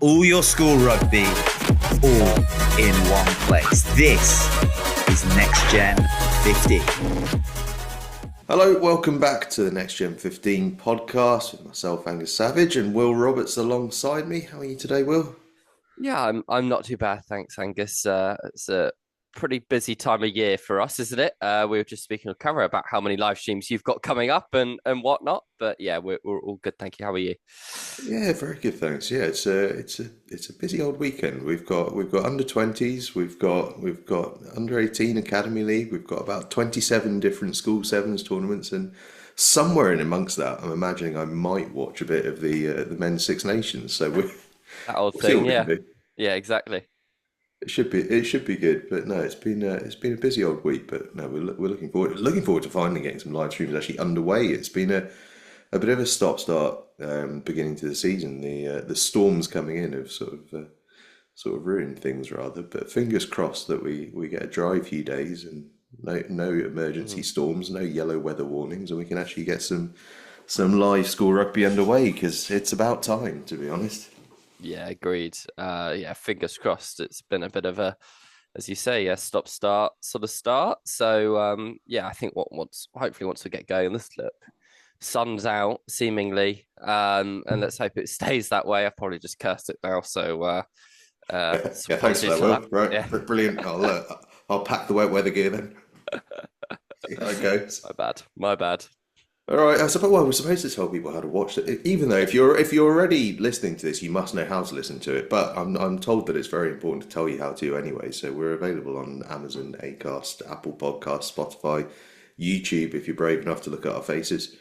all your school rugby, all in one place. This is Next Gen 15. Hello, welcome back to the Next Gen 15 podcast with myself, Angus Savage, and Will Roberts alongside me. How are you today, Will? Yeah, I'm not too bad, thanks, Angus. It's a pretty busy time of year for us, isn't it? We were just speaking on camera about how many live streams you've got coming up and whatnot. But yeah, we're all good, thank you. How are you? Yeah, very good, thanks. Yeah, it's a busy old weekend. We've got under 20s, we've got under 18 Academy League, we've got about 27 different school sevens tournaments, and somewhere in amongst that, I'm imagining I might watch a bit of the men's Six Nations. So we're That old we'll see thing, what we yeah, can do. yeah, exactly. It should be good, but no, it's been a busy old week. But no, we're looking forward to finally getting some live streams actually underway. It's been a bit of a stop-start beginning to the season. The storms coming in have sort of ruined things rather. But fingers crossed that we get a dry few days and no emergency storms, no yellow weather warnings, and we can actually get some live school rugby underway because it's about time, to be honest. Yeah, agreed. Yeah, fingers crossed. It's been a bit of a, as you say, a stop-start sort of start. So yeah, I think hopefully once we get going, this look. Sun's out, seemingly, and let's hope it stays that way. I've probably just cursed it now, so Thanks for that, Will. Right, yeah. Brilliant. I'll pack the wet weather gear then. See how it goes. My bad. All right, I suppose. Well, we're supposed to tell people how to watch it, even though if you're already listening to this, you must know how to listen to it. But I'm told that it's very important to tell you how to anyway. So we're available on Amazon, Acast, Apple Podcasts, Spotify, YouTube. If you're brave enough to look at our faces.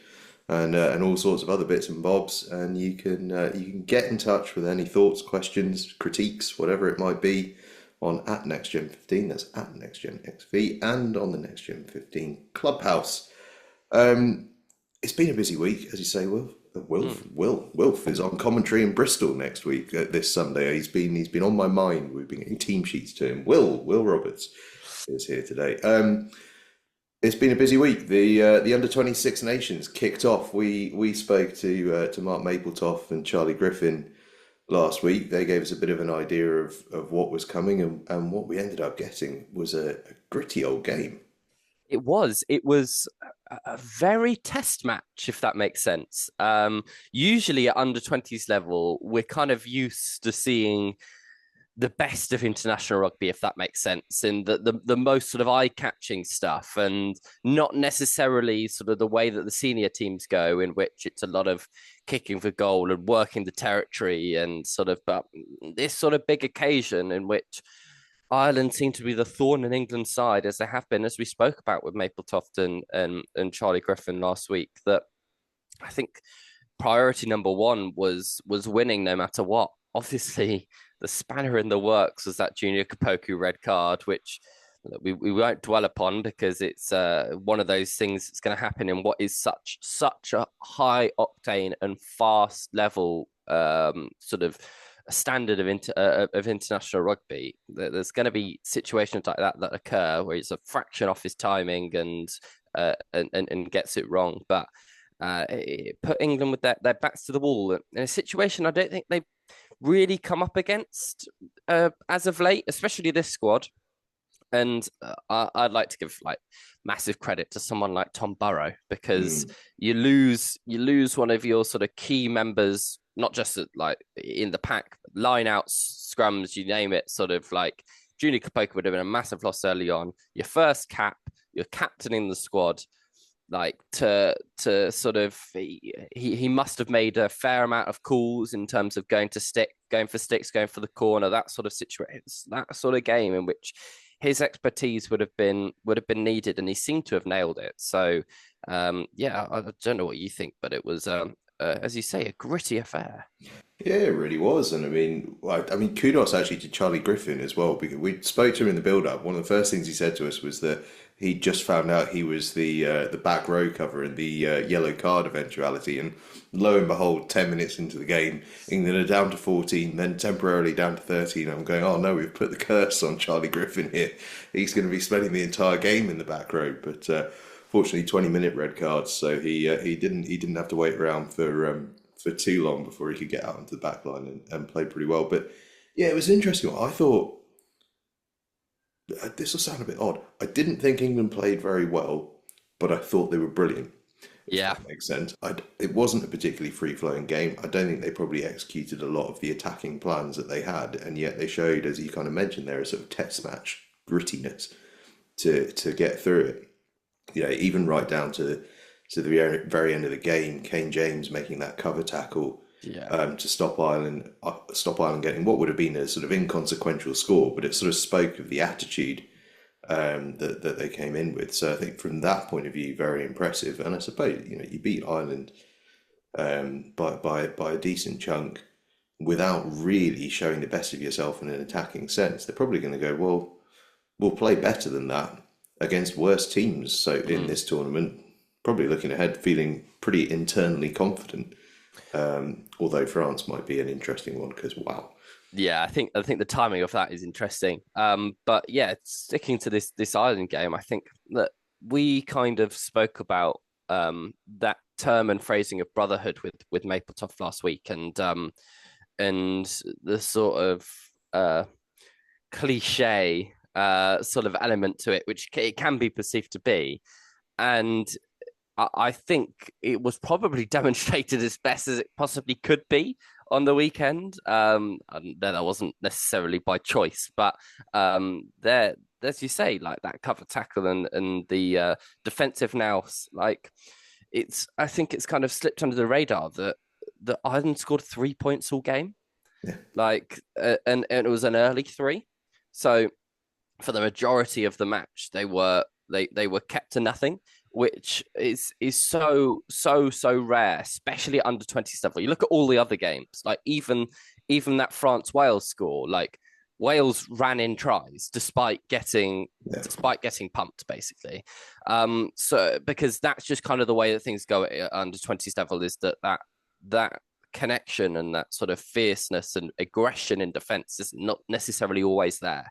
And all sorts of other bits and bobs, and you can get in touch with any thoughts, questions, critiques, whatever it might be, on @NextGen15. That's @NextGenXV, and on the Next Gen 15 Clubhouse. It's been a busy week, as you say, Will. Wilf is on commentary in Bristol next week, this Sunday. He's been on my mind. We've been getting team sheets to him. Will Roberts is here today. It's been a busy week. The under 20 Six Nations kicked off. We spoke to Mark Mapletoft and Charlie Griffin last week. They gave us a bit of an idea of what was coming, and what we ended up getting was a gritty old game. It was a very test match, if that makes sense. Usually at under 20s level, we're kind of used to seeing the best of international rugby, if that makes sense, and the most sort of eye-catching stuff, and not necessarily sort of the way that the senior teams go, in which it's a lot of kicking for goal and working the territory, and sort of this sort of big occasion in which Ireland seem to be the thorn in England's side, as they have been, as we spoke about with Mapletoft and Charlie Griffin last week. That I think priority number one was winning no matter what. Obviously, the spanner in the works was that Junior Kapoku red card, which we won't dwell upon because it's one of those things that's going to happen in what is such a high octane and fast level sort of standard of international rugby. There's going to be situations like that occur where it's a fraction off his timing and gets it wrong, but it put England with their backs to the wall in a situation I don't think they've really come up against as of late, especially this squad. And I'd like to give massive credit to someone like Tom Burrow, because you lose one of your sort of key members, not just in the pack, line outs, scrums, you name it. Sort of like Junior Kapoku would have been a massive loss early on. Your first cap, you're captaining the squad. To sort of, he must have made a fair amount of calls in terms of going for sticks, going for the corner, that sort of situation, that sort of game in which his expertise would have been needed, and he seemed to have nailed it. So yeah, I don't know what you think, but it was as you say, a gritty affair. Yeah, it really was. And I mean, kudos actually to Charlie Griffin as well, because we spoke to him in the build-up. One of the first things he said to us was that he just found out he was the back row cover in the yellow card eventuality, and lo and behold, 10 minutes into the game, England are down to 14, then temporarily down to 13. I'm going, oh no, we've put the curse on Charlie Griffin here. He's going to be spending the entire game in the back row. But fortunately, 20-minute red cards, so he didn't have to wait around for for too long before he could get out into the back line and play pretty well. But yeah, it was an interesting one. I thought this will sound a bit odd. I didn't think England played very well, but I thought they were brilliant. If Yeah. that makes sense. It wasn't a particularly free-flowing game. I don't think they probably executed a lot of the attacking plans that they had, and yet they showed, as you kind of mentioned there, a sort of test match grittiness to get through it. You know, even right down to the very end of the game, Kane James making that cover tackle to stop Ireland getting what would have been a sort of inconsequential score, but it sort of spoke of the attitude that they came in with. So I think from that point of view, very impressive. And I suppose, you know, you beat Ireland by a decent chunk without really showing the best of yourself in an attacking sense. They're probably going to go, well, we'll play better than that against worse teams. So in this tournament, probably looking ahead, feeling pretty internally confident. Although France might be an interesting one because wow. Yeah, I think the timing of that is interesting. But yeah, sticking to this Ireland game, I think that we kind of spoke about that term and phrasing of brotherhood with Mapletoft last week, and the sort of cliche sort of element to it, which it can be perceived to be, and I think it was probably demonstrated as best as it possibly could be on the weekend. And that wasn't necessarily by choice, but there, as you say, like that cover tackle and the defensive nous, like I think it's kind of slipped under the radar that Ireland scored 3 points all game, like and it was an early 3, so for the majority of the match they were kept to nothing, which is so rare, especially at under 20s level. You look at all the other games, like even that France-Wales score, like Wales ran in tries despite getting pumped, basically. So because that's just kind of the way that things go at under 20s level, is that connection and that sort of fierceness and aggression in defence is not necessarily always there.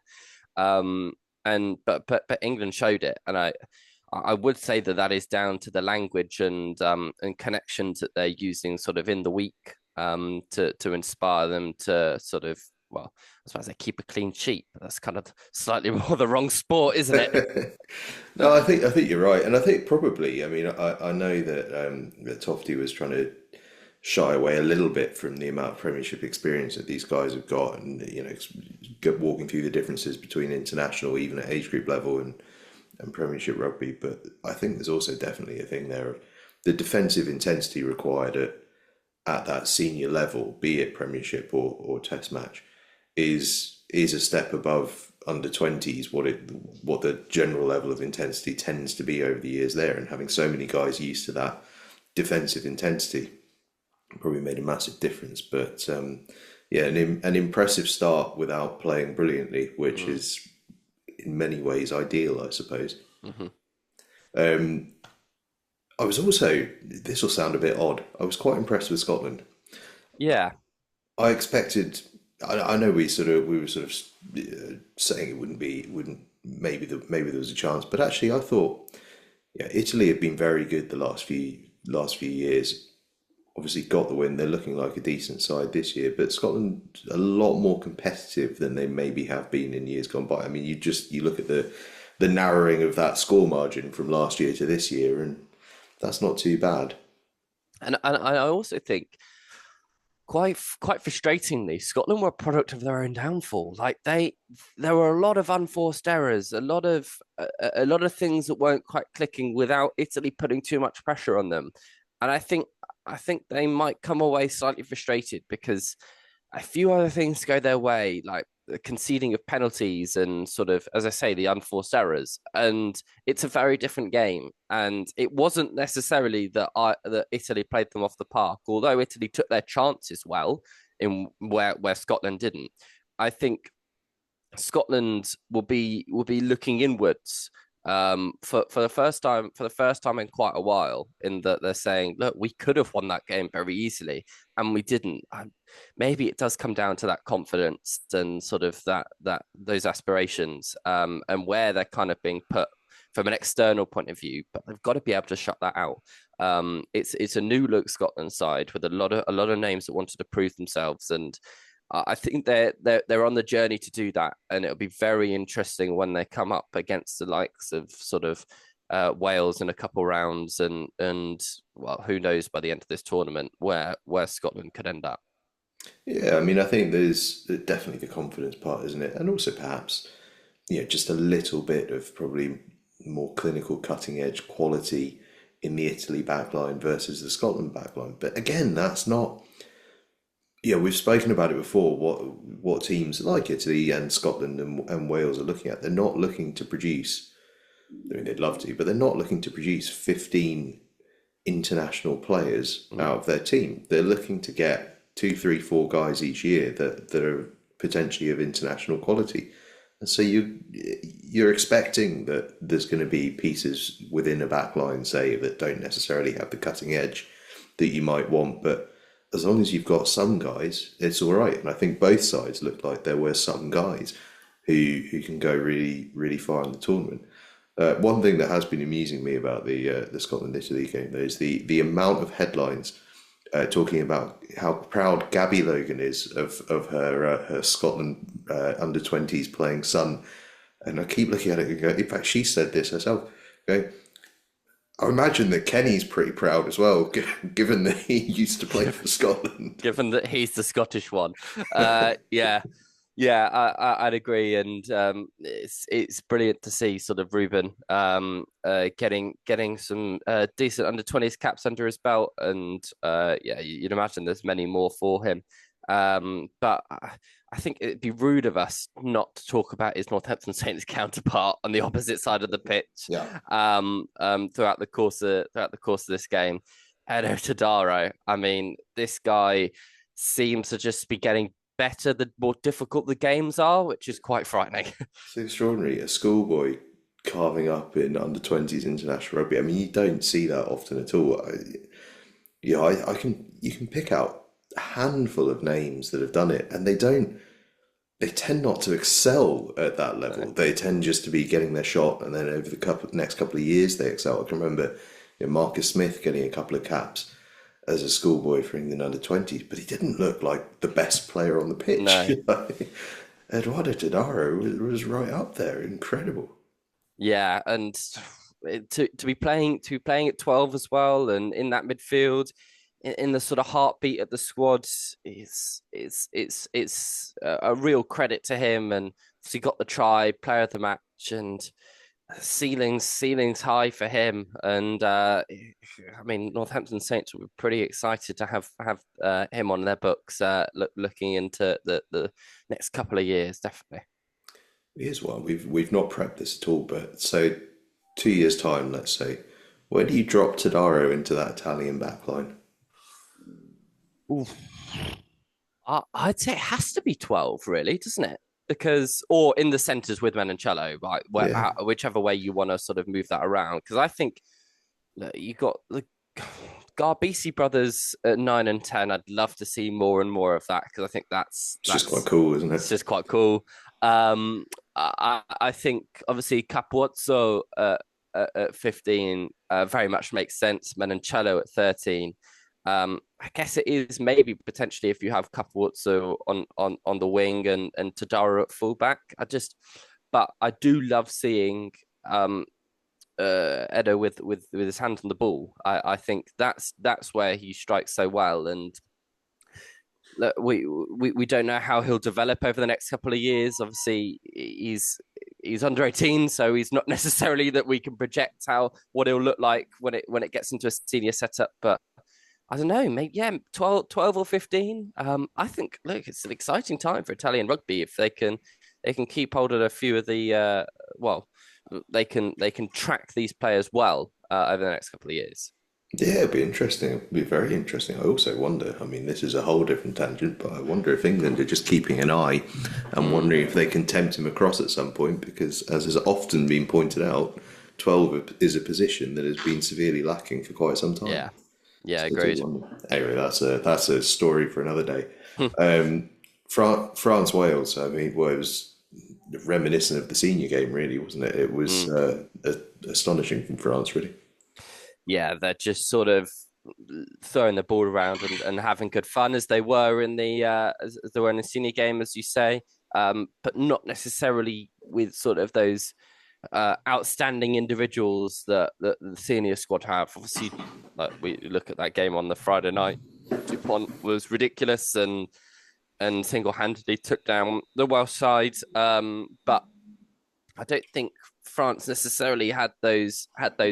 But England showed it, and I would say that is down to the language and connections that they're using sort of in the week to inspire them to sort of, well, I suppose they keep a clean sheet, but that's kind of slightly more the wrong sport, isn't it? No, I think you're right, and I think probably, I mean, I know that Tofty was trying to shy away a little bit from the amount of Premiership experience that these guys have got, and you know, walking through the differences between international, even at age group level, and Premiership rugby. But I think there's also definitely a thing there of the defensive intensity required at that senior level, be it Premiership or Test match, is a step above under 20s what the general level of intensity tends to be over the years there, and having so many guys used to that defensive intensity probably made a massive difference. But yeah, an impressive start without playing brilliantly, which is in many ways ideal, I suppose. I was also, this will sound a bit odd, I was quite impressed with Scotland. Yeah. I expected, I know we were sort of saying it wouldn't maybe there was a chance, but actually I thought, yeah, Italy have been very good the last few years. Obviously got the win. They're looking like a decent side this year, but Scotland a lot more competitive than they maybe have been in years gone by. I mean, you look at the narrowing of that score margin from last year to this year, and that's not too bad. And I also think quite frustratingly, Scotland were a product of their own downfall. Like there were a lot of unforced errors, a lot of things that weren't quite clicking without Italy putting too much pressure on them. And I think they might come away slightly frustrated because a few other things go their way, like the conceding of penalties and sort of, as I say, the unforced errors. And it's a very different game. And it wasn't necessarily that Italy played them off the park, although Italy took their chances well in where Scotland didn't. I think Scotland will be looking inwards for the first time in quite a while, in that they're saying, look, we could have won that game very easily and we didn't. Maybe it does come down to that confidence and sort of that those aspirations, and where they're kind of being put from an external point of view, but they've got to be able to shut that out. It's a new look Scotland side with a lot of names that wanted to prove themselves, and I think they're on the journey to do that, and it'll be very interesting when they come up against the likes of sort of Wales in a couple rounds, and well, who knows by the end of this tournament where Scotland could end up. Yeah, I mean, I think there's definitely the confidence part, isn't it? And also perhaps, just a little bit of probably more clinical cutting edge quality in the Italy backline versus the Scotland backline. But again, that's not, we've spoken about it before, what teams like Italy and Scotland and Wales are looking at. They're not looking to produce, I mean, they'd love to, but they're not looking to produce 15 international players out of their team. They're looking to get 2, 3, 4 guys each year that are potentially of international quality. And so you're expecting that there's going to be pieces within a backline, say, that don't necessarily have the cutting edge that you might want, but as long as you've got some guys, it's all right. And I think both sides looked like there were some guys who can go really, really far in the tournament. One thing that has been amusing me about the Scotland-Italy game, though, is the amount of headlines talking about how proud Gabby Logan is of her Scotland under-20s playing son. And I keep looking at it and go, in fact, she said this herself. Okay, I imagine that Kenny's pretty proud as well, given that he used to play for Scotland. Given that he's the Scottish one. I'd agree, and it's brilliant to see sort of Ruben getting some decent under-20s caps under his belt, and you'd imagine there's many more for him. But I think it'd be rude of us not to talk about his Northampton Saints counterpart on the opposite side of the pitch. Throughout the course of this game, Edo Tadaro. I mean, this guy seems to just be getting better the more difficult the games are, which is quite frightening. It's extraordinary. A schoolboy carving up in under-20s international rugby. I mean, you don't see that often at all. You can pick out a handful of names that have done it, and they tend not to excel at that level. Right. They tend just to be getting their shot, and then over the next couple of years they excel. I can remember Marcus Smith getting a couple of caps as a schoolboy for England under-20s, but he didn't look like the best player on the pitch. No. Eduardo Tadaro was right up there, incredible. Yeah, and to be playing at 12 as well, and in that midfield, in the sort of heartbeat of the squad, it's a real credit to him. And he got the try, player of the match, and ceilings high for him. And I mean, Northampton Saints were pretty excited to have him on their books, looking into the next couple of years, definitely. Here's one. We've not prepped this at all, but so 2 years' time, let's say, where do you drop Tadaro into that Italian backline? I'd say it has to be 12, really, doesn't it? Because, or in the centres with Menoncello, right? Whichever way you want to sort of move that around. Because I think you got the Garbisi brothers at 9 and 10. I'd love to see more and more of that, because I think that's just quite cool, isn't it? It's just quite cool. I think obviously Capuozzo at 15 very much makes sense. Menoncello at 13. I guess it is maybe potentially if you have Capuozzo on the wing and Tadaro at fullback. But I do love seeing Edo with his hand on the ball. I think that's where he strikes so well, and we don't know how he'll develop over the next couple of years. Obviously, he's under 18, so he's not necessarily that we can project what he'll look like when it gets into a senior setup, but I don't know, maybe 12 or 15. I think it's an exciting time for Italian rugby if they can keep hold of a few of the they can track these players well over the next couple of years. Yeah, it'd be interesting. It'd be very interesting. I also wonder, I mean, this is a whole different tangent, but I wonder if England are just keeping an eye and wondering if they can tempt him across at some point, because as has often been pointed out, 12 is a position that has been severely lacking for quite some time. Yeah, agreed. Anyway, that's a story for another day. France Wales. I mean, it was reminiscent of the senior game, really, wasn't it? It was astonishing from France, really. yeah, they're just sort of throwing the ball around and having good fun as they were in the as they were in the senior game, as you say, but not necessarily with sort of those outstanding individuals that the senior squad have. Obviously, like we look at that game on the Friday night, Dupont was ridiculous and single-handedly took down the Welsh side. But I don't think France necessarily had those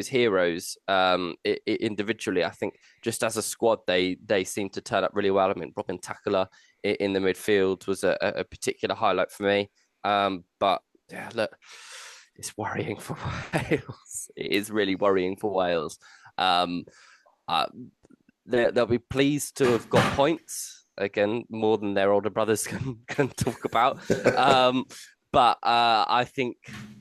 heroes individually. I think just as a squad, they seemed to turn up really well. I mean, Robin Takala in the midfield was a particular highlight for me. But yeah, look, it's worrying for Wales. It is really worrying for Wales. They'll be pleased to have got points again, more than their older brothers can talk about. But I think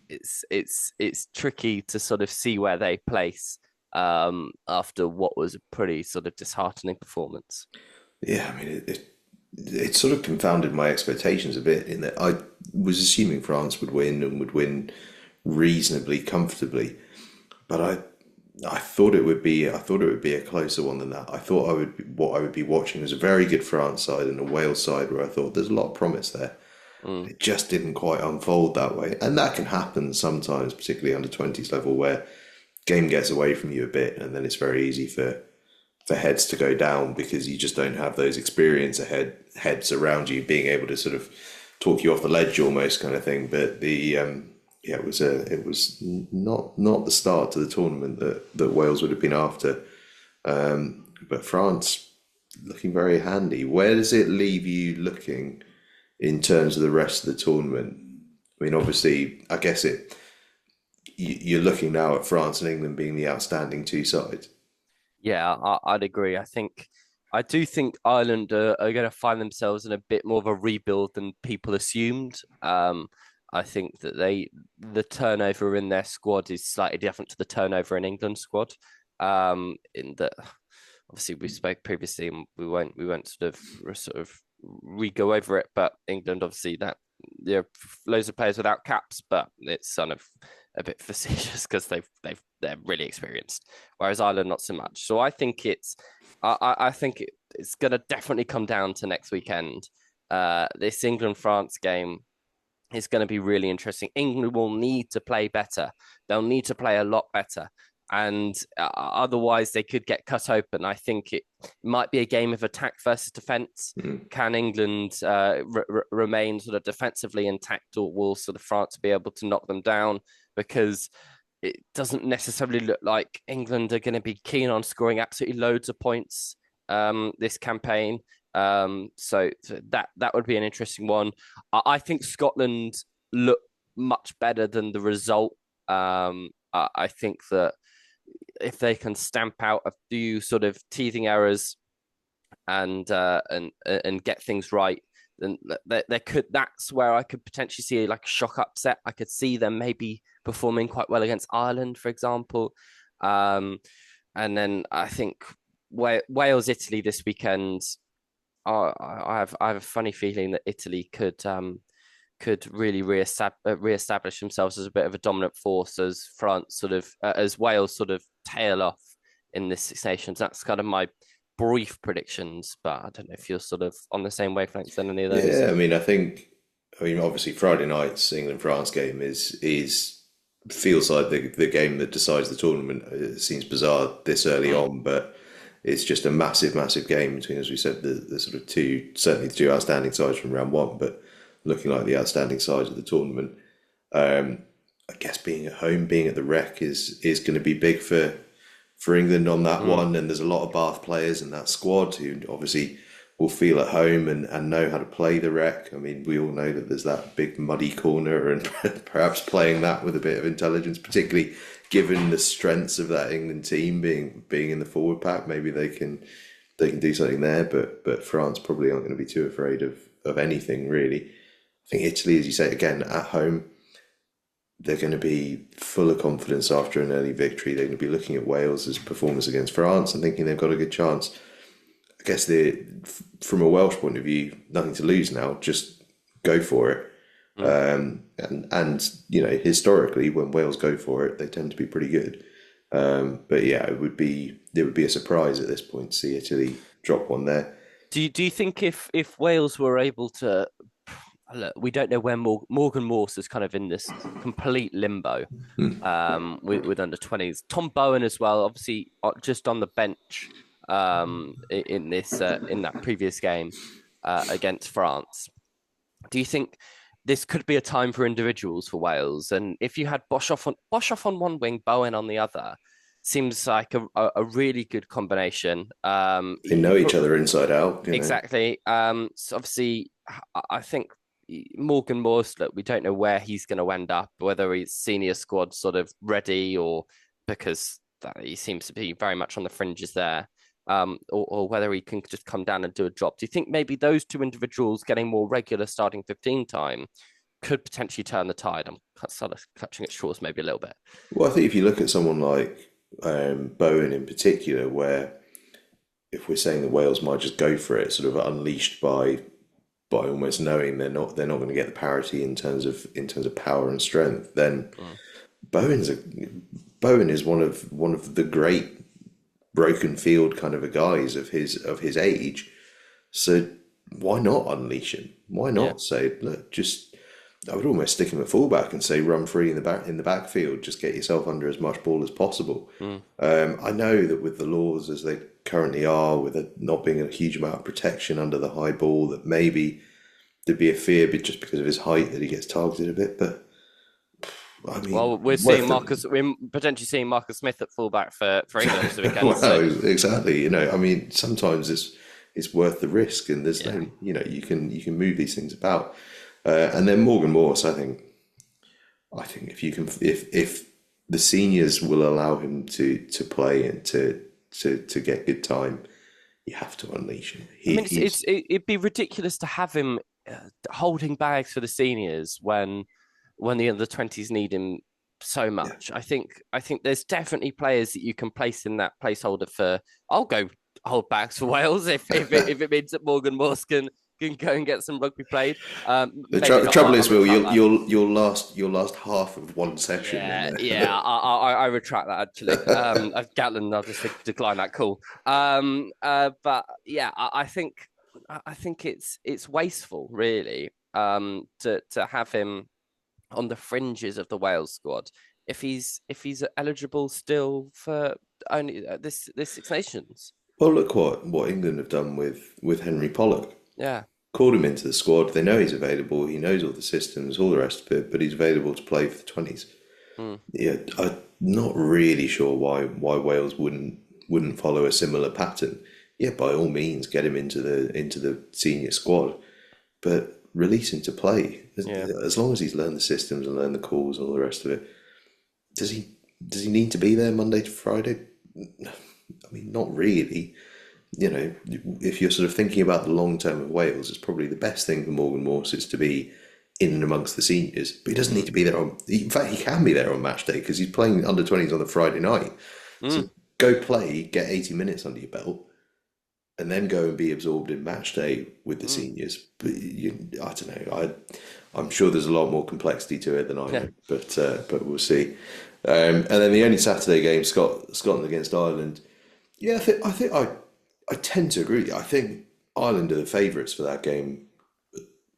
it's tricky to sort of see where they place after what was a pretty sort of disheartening performance. Yeah, I mean, it sort of confounded my expectations a bit in that I was assuming France would win and would win reasonably comfortably, but I thought it would be a closer one than that. I thought what I would be watching was a very good France side and a Wales side where I thought there's a lot of promise there. It just didn't quite unfold that way, and that can happen sometimes, particularly under 20s level, where game gets away from you a bit, and then it's very easy for heads to go down because you just don't have those experience heads around you being able to sort of talk you off the ledge almost kind of thing. But it was not the start to the tournament that Wales would have been after. But France looking very handy. Where does it leave you looking in terms of the rest of the tournament? I mean, obviously, I guess you're looking now at France and England being the outstanding two sides. Yeah, I'd agree. I do think Ireland are going to find themselves in a bit more of a rebuild than people assumed. I think that the turnover in their squad is slightly different to the turnover in England's squad. In that, obviously, we spoke previously, and we won't sort of re-go over it. But England, obviously, that there are loads of players without caps, but it's sort of a bit facetious because they're really experienced, whereas Ireland not so much. So I think it's going to definitely come down to next weekend. This England-France game is going to be really interesting. England will need to play better. They'll need to play a lot better. And otherwise they could get cut open. I think it might be a game of attack versus defence. Can England remain sort of defensively intact, or will sort of France be able to knock them down? Because it doesn't necessarily look like England are going to be keen on scoring absolutely loads of points this campaign. So that would be an interesting one. I think Scotland look much better than the result. I think that if they can stamp out a few sort of teething errors and get things right, then that's where I could potentially see like a shock upset. I could see them maybe performing quite well against Ireland, for example. And then I think Wales, Italy this weekend. I have a funny feeling that Italy could really reestablish themselves as a bit of a dominant force as France sort of as Wales sort of tail off in this Six Nations. That's kind of my brief predictions, but I don't know if you're sort of on the same wavelength than any of those. Yeah, I mean, obviously Friday night's England-France game feels like the game that decides the tournament. It seems bizarre this early on, but it's just a massive, massive game between, as we said, the sort of certainly the two outstanding sides from round one, but looking like the outstanding sides of the tournament. I guess being at home, being at the Rec is going to be big for England on that one. And there's a lot of Bath players in that squad who obviously will feel at home and know how to play the Rec. I mean, we all know that there's that big muddy corner, and perhaps playing that with a bit of intelligence, particularly given the strengths of that England team being in the forward pack, maybe they can do something there. But France probably aren't going to be too afraid of anything really. I think Italy, as you say, again at home, they're going to be full of confidence after an early victory. They're going to be looking at Wales' performance against France and thinking they've got a good chance. I guess from a Welsh point of view, nothing to lose now. Just go for it. And you know, historically, when Wales go for it, they tend to be pretty good. But yeah, it would be a surprise at this point to see Italy drop one there. Do you think if Wales were able to look, we don't know where Morgan Morse is kind of in this complete limbo with under 20s. Tom Bowen as well, obviously just on the bench in this in that previous game against France. Do you think this could be a time for individuals for Wales? And if you had Bosch off on one wing, Bowen on the other, seems like a really good combination. They know each other inside out. Exactly. So obviously, I think Morgan Morse, look, we don't know where he's going to end up, whether he's senior squad sort of ready or because he seems to be very much on the fringes there, or whether he can just come down and do a job. Do you think maybe those two individuals getting more regular starting 15 time could potentially turn the tide? I'm sort of clutching at straws maybe a little bit. Well, I think if you look at someone like Bowen in particular, where if we're saying that Wales might just go for it, sort of unleashed by almost knowing they're not going to get the parity in terms of power and strength, then Bowen is one of the great broken field kind of a guys of his age. So why not unleash him? Why not say, look, just I would almost stick him at fullback and say run free in the backfield, just get yourself under as much ball as possible. I know that with the laws as they currently are, with it not being a huge amount of protection under the high ball, that maybe there'd be a fear, but just because of his height that he gets targeted a bit. But I mean, well, we're potentially seeing Marcus Smith at fullback for England this weekend. Well, exactly. I mean, sometimes it's worth the risk, and there's no, you can move these things about. And then Morgan Morse, I think if the seniors will allow him to play and to get good time, you have to unleash him. It'd be ridiculous to have him holding bags for the seniors when the under 20s need him so much. Yeah. I think there's definitely players that you can place in that placeholder for. I'll go hold bags for Wales if it means that Morgan Morse can go and get some rugby played. The trouble is, Will, you'll last half of one session. I retract that actually. Gatlin, I'll just decline that call. But yeah, I think it's wasteful really to have him on the fringes of the Wales squad if he's eligible still for only this Six Nations. Well, look what England have done with Henry Pollock. Yeah. Called him into the squad. They know he's available. He knows all the systems, all the rest of it, but he's available to play for the 20s. Yeah, I'm not really sure why Wales wouldn't follow a similar pattern. Yeah, by all means, get him into the senior squad, but release him to play. As long as he's learned the systems and learned the calls and all the rest of it. Does he need to be there Monday to Friday? I mean, not really. If you're sort of thinking about the long term of Wales, it's probably the best thing for Morgan Morse is to be in and amongst the seniors. But he doesn't need to be there in fact, he can be there on match day because he's playing under 20s on the Friday night. So go play, get 80 minutes under your belt, and then go and be absorbed in match day with the seniors. But I don't know. I'm sure there's a lot more complexity to it than I know, but we'll see. And then the only Saturday game, Scotland against Ireland. Yeah, I think I tend to agree. I think Ireland are the favourites for that game,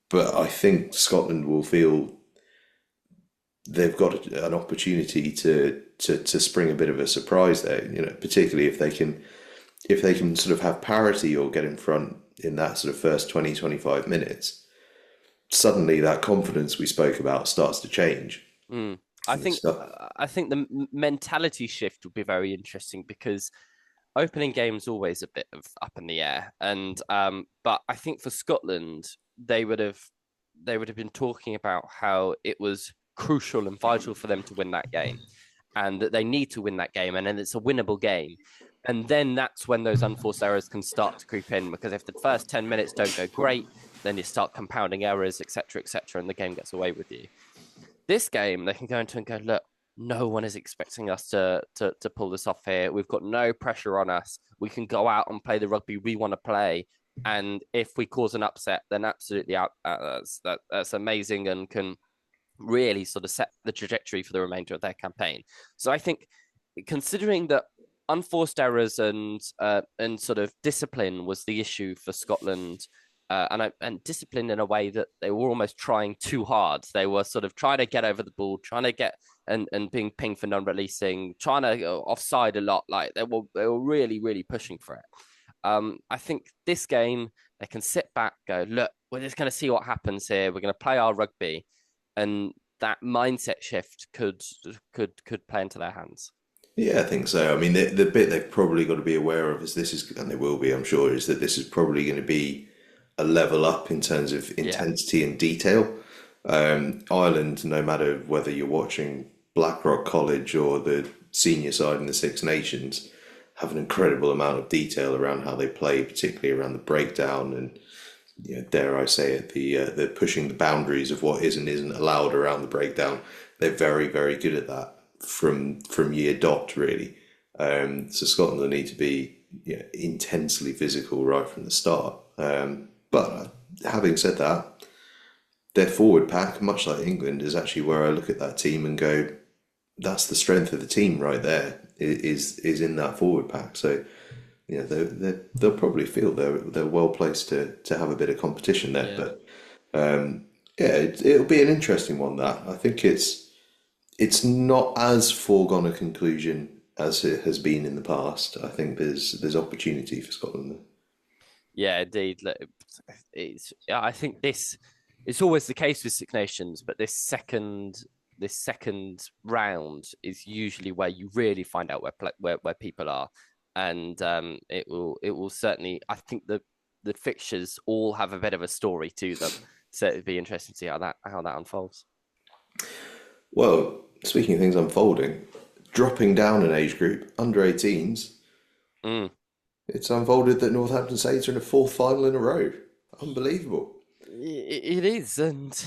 but I think Scotland will feel they've got an opportunity to spring a bit of a surprise there. Particularly if they can sort of have parity or get in front in that sort of first 20-25 minutes. Suddenly, that confidence we spoke about starts to change. I think the mentality shift would be very interesting because opening game's always a bit of up in the air, and but I think for Scotland they would have been talking about how it was crucial and vital for them to win that game, and that they need to win that game, and then it's a winnable game, and then that's when those unforced errors can start to creep in, because if the first 10 minutes don't go great, then you start compounding errors, etc., and the game gets away with you. This game they can go into and go, look, no one is expecting us to pull this off here. We've got no pressure on us. We can go out and play the rugby we want to play. And if we cause an upset, then absolutely that's amazing and can really sort of set the trajectory for the remainder of their campaign. So I think considering that unforced errors and sort of discipline was the issue for Scotland, and discipline in a way that they were almost trying too hard. They were sort of trying to get over the ball, trying to get and being pinged for non-releasing, trying to go offside a lot. Like they were really pushing for it. I think this game they can sit back, go, look, we're just going to see what happens here. We're going to play our rugby, and that mindset shift could play into their hands. Yeah, I think so. I mean, the bit they've probably got to be aware of is this is, and they will be, I'm sure, is that this is probably going to be a level up in terms of Yeah. intensity and detail. Ireland, no matter whether you're watching Blackrock College or the senior side in the Six Nations, have an incredible amount of detail around how they play, particularly around the breakdown and, dare I say it, the pushing the boundaries of what is and isn't allowed around the breakdown. They're very good at that from year dot, really. So Scotland will need to be intensely physical right from the start. But having said that, their forward pack, much like England, is actually where I look at that team and go, that's the strength of the team right there. Is in that forward pack. So they'll probably feel they're well placed to have a bit of competition there. Yeah. But it'll be an interesting one. That I think it's not as foregone a conclusion as it has been in the past. I think there's opportunity for Scotland there. Yeah, indeed. Look, I think it's always the case with Six Nations, but this second round is usually where you really find out where people are, and it will certainly. I think the fixtures all have a bit of a story to them, so it'd be interesting to see how that unfolds. Well, speaking of things unfolding, dropping down an age group, under 18s, Mm. it's unfolded that Northampton Saints are in a fourth final in a row. Unbelievable. It is, and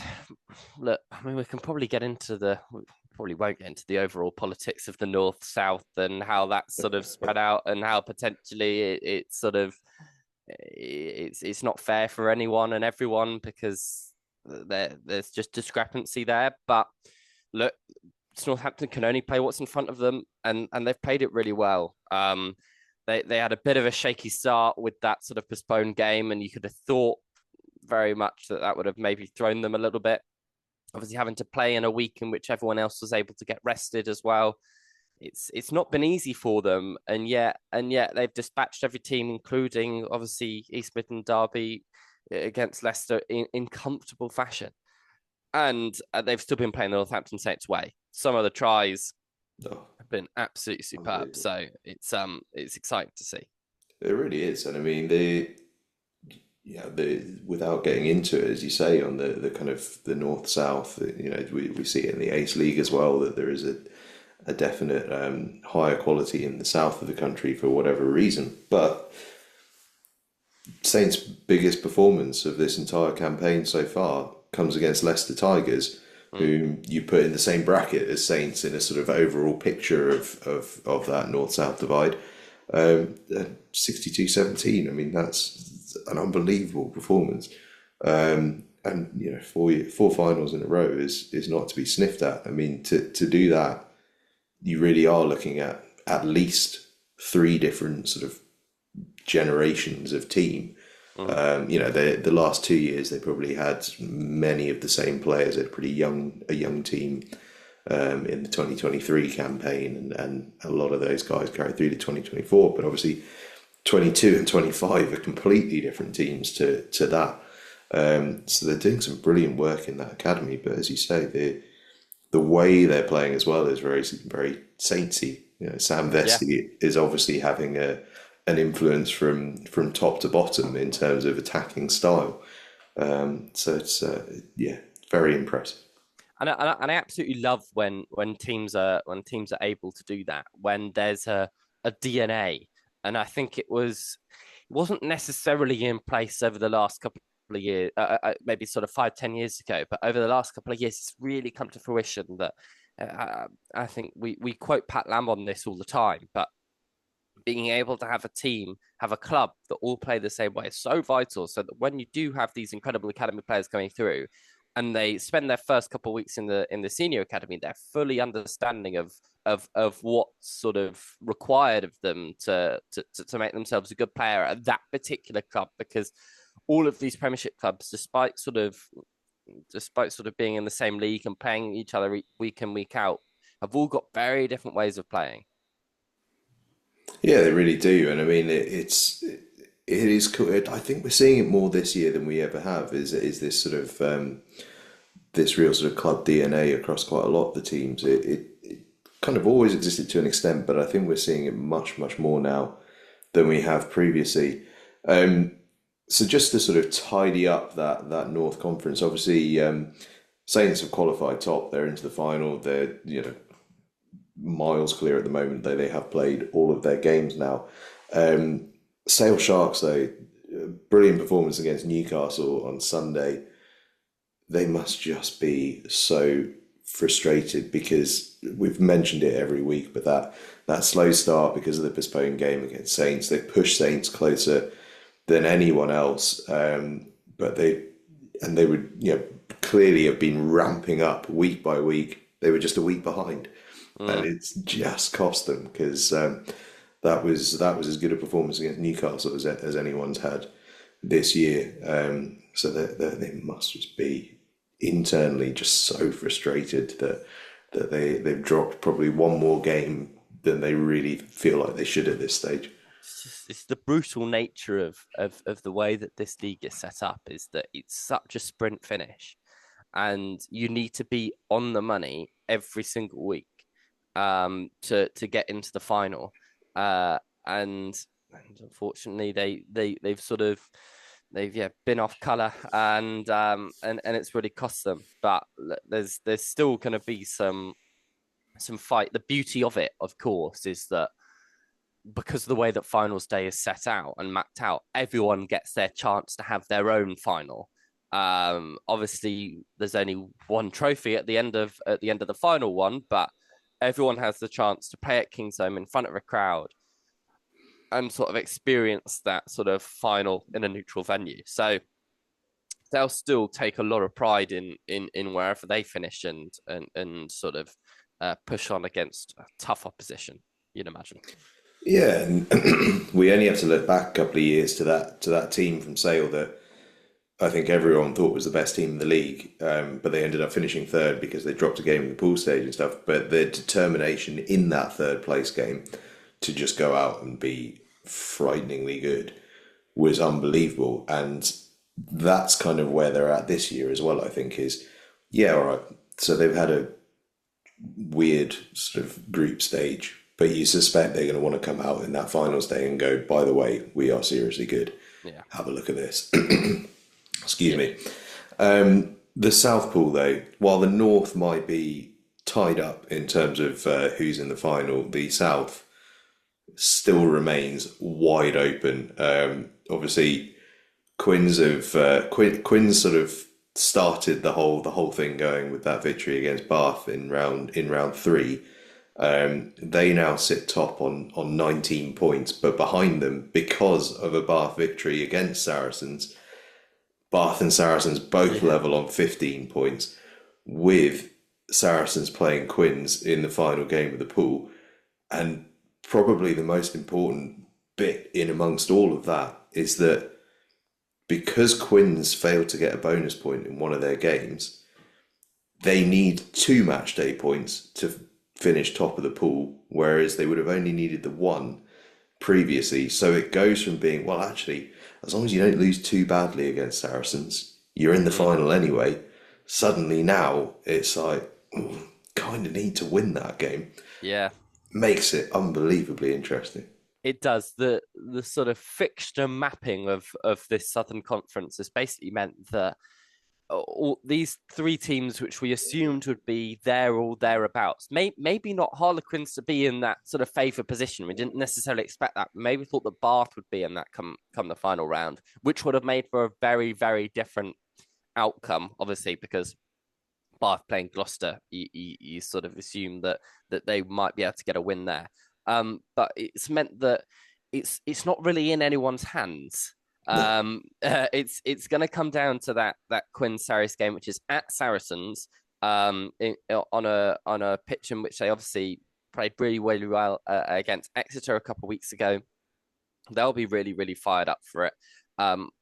look, I mean, we probably won't get into the overall politics of the North South and how that's sort of spread out and how potentially it's sort of it's not fair for anyone and everyone because there's just discrepancy there. But look, Northampton can only play what's in front of them, and they've played it really well. They had a bit of a shaky start with that sort of postponed game, and you could have thought very much that would have maybe thrown them a little bit. Obviously, having to play in a week in which everyone else was able to get rested as well. It's not been easy for them, and yet they've dispatched every team, including obviously East Midland Derby against Leicester in comfortable fashion, and they've still been playing the Northampton Saints way. Some of the tries have been absolutely superb, so it's exciting to see. It really is, and I mean without getting into it, as you say, on the kind of the north south, we see it in the Ace League as well that there is a definite higher quality in the south of the country for whatever reason. But Saints' biggest performance of this entire campaign so far comes against Leicester Tigers, whom you put in the same bracket as Saints in a sort of overall picture of that north-south divide. 62-17. I mean, that's an unbelievable performance. And four finals in a row is not to be sniffed at. I mean, to do that, you really are looking at least three different sort of generations of team. The last 2 years they probably had many of the same players. They had a young team in the 2023 campaign, and a lot of those guys carried through to 2024. But obviously, 22 and 25 are completely different teams to that. So they're doing some brilliant work in that academy. But as you say, the way they're playing as well is very very Saintsy. Sam Vesti is obviously having an influence from top to bottom in terms of attacking style. So it's very impressive. And I absolutely love when teams are able to do that, when there's a DNA. And I think it wasn't necessarily in place over the last couple of years, maybe sort of 5-10 years ago, but over the last couple of years, it's really come to fruition that I think we quote Pat Lamb on this all the time, but being able to have a team, have a club that all play the same way is so vital, so that when you do have these incredible academy players coming through, and they spend their first couple of weeks in the senior academy, they're fully understanding of what's sort of required of them to make themselves a good player at that particular club, because all of these Premiership clubs, despite sort of being in the same league and playing each other week in, week out, have all got very different ways of playing. Yeah, they really do, and I mean it is cool. I think we're seeing it more this year than we ever have. Is this sort of this real sort of club DNA across quite a lot of the teams? It kind of always existed to an extent, but I think we're seeing it much more now than we have previously. So just to sort of tidy up that North Conference, obviously Saints have qualified top. They're into the final. They're miles clear at the moment, though they have played all of their games now. Sale Sharks, though, brilliant performance against Newcastle on Sunday. They must just be so frustrated, because we've mentioned it every week, but that slow start because of the postponed game against Saints, they pushed Saints closer than anyone else. But they would clearly have been ramping up week by week. They were just a week behind, and it's just cost them, because that was as good a performance against Newcastle as anyone's had this year. So they must just be internally just so frustrated that they've dropped probably one more game than they really feel like they should at this stage. It's the brutal nature of the way that this league is set up, is that it's such a sprint finish, and you need to be on the money every single week to get into the final. And unfortunately they've been off colour, and it's really cost them. But there's still going to be some fight. The beauty of it, of course, is that because of the way that finals day is set out and mapped out, everyone gets their chance to have their own final. Obviously, there's only one trophy at the end of the final one, but everyone has the chance to play at Kingsholm in front of a crowd and sort of experience that sort of final in a neutral venue. So they'll still take a lot of pride in wherever they finish and sort of push on against tough opposition, you'd imagine. Yeah, and we only have to look back a couple of years to that team from Sale that I think everyone thought was the best team in the league, but they ended up finishing third because they dropped a game in the pool stage and stuff. But their determination in that third place game to just go out and be frighteningly good was unbelievable. And that's kind of where they're at this year as well, I think, is, yeah, all right, so they've had a weird sort of group stage, but you suspect they're going to want to come out in that finals day and go, by the way, we are seriously good. Yeah. Have a look at this. Excuse me. The South Pool, though, while the North might be tied up in terms of who's in the final, the South still remains wide open. Obviously, Quins sort of started the whole thing going with that victory against Bath in round 3. They now sit top on 19 points, but behind them, because of a Bath victory against Saracens, Bath and Saracens both level on 15 points, with Saracens playing Quins in the final game of the pool. And probably the most important bit in amongst all of that is that because Quins failed to get a bonus point in one of their games, they need 2 match day points to finish top of the pool, whereas they would have only needed the 1 previously. So it goes from being, well, actually, as long as you don't lose too badly against Saracens, you're in the final anyway. Suddenly now it's like, kind of need to win that game. Yeah. Makes it unbelievably interesting. It does. The sort of fixture mapping of this Southern Conference has basically meant that all these 3 teams, which we assumed would be there or thereabouts, maybe not Harlequins to be in that sort of favoured position. We didn't necessarily expect that. Maybe thought that Bath would be in that come the final round, which would have made for a very, very different outcome, obviously, because Bath playing Gloucester, you sort of assume that they might be able to get a win there. But it's meant that it's not really in anyone's hands. It's going to come down to that Quins Sarries game, which is at Saracens, on a pitch in which they obviously played really, really well against Exeter a couple of weeks ago. They'll be really, really fired up for it.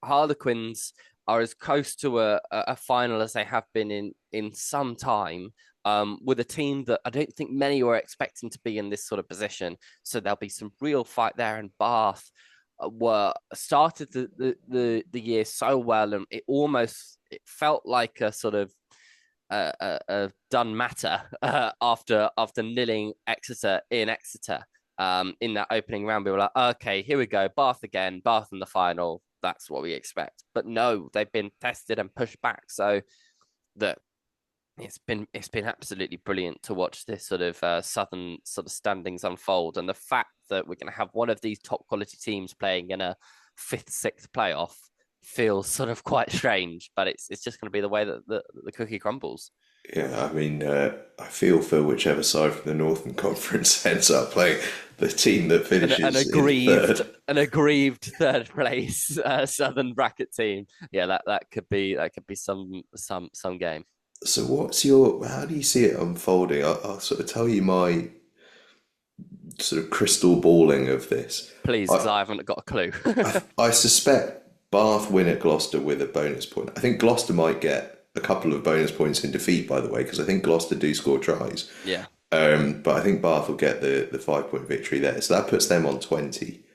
Harlequins are as close to a final as they have been in some time, with a team that I don't think many were expecting to be in this sort of position. So there'll be some real fight there. And Bath started the year so well, and it felt like a sort of a done matter after nilling Exeter in Exeter. In that opening round, we were like, okay, here we go, Bath again, Bath in the final. That's what we expect. But no, they've been tested and pushed back. So that it's been absolutely brilliant to watch this sort of southern sort of standings unfold, and the fact that we're going to have one of these top quality teams playing in a 5th, 6th playoff feels sort of quite strange. But it's just going to be the way that the cookie crumbles. Yeah, I mean, I feel for whichever side from the Northern Conference ends up playing the team that finishes an aggrieved third place Southern bracket team. Yeah, that could be some game. So how do you see it unfolding? I'll sort of tell you my sort of crystal balling of this. Please, because I haven't got a clue. I suspect Bath win at Gloucester with a bonus point. I think Gloucester might get a couple of bonus points in defeat, by the way, because I think Gloucester do score tries. Yeah. But I think Bath will get the 5-point victory there. So that puts them on 20.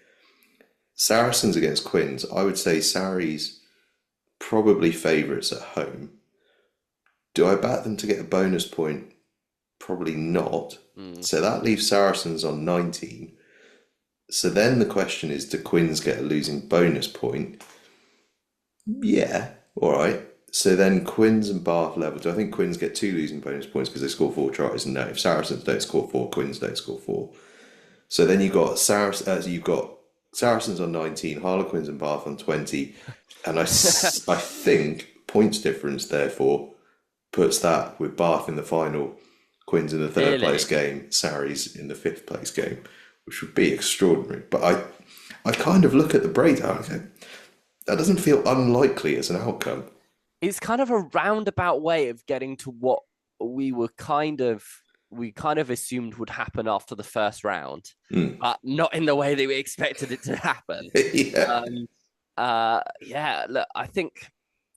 Saracens against Quins, I would say Sarries probably favourites at home. Do I back them to get a bonus point? Probably not. So that leaves Saracens on 19. So then the question is, do Quins get a losing bonus point? Yeah, all right. So then Quins and Bath level. Do I think Quins get 2 losing bonus points because they score 4 tries? No. If Saracens don't score 4, Quins don't score 4. So then you've got Saracens on 19, Harlequins and Bath on 20, and I think points difference therefore puts that with Bath in the final, Quins in the 3rd place game, Sarries in the 5th place game, which would be extraordinary. But I kind of look at the breakdown and go, that doesn't feel unlikely as an outcome. It's kind of a roundabout way of getting to what we kind of assumed would happen after the first round, but not in the way that we expected it to happen. Look, I think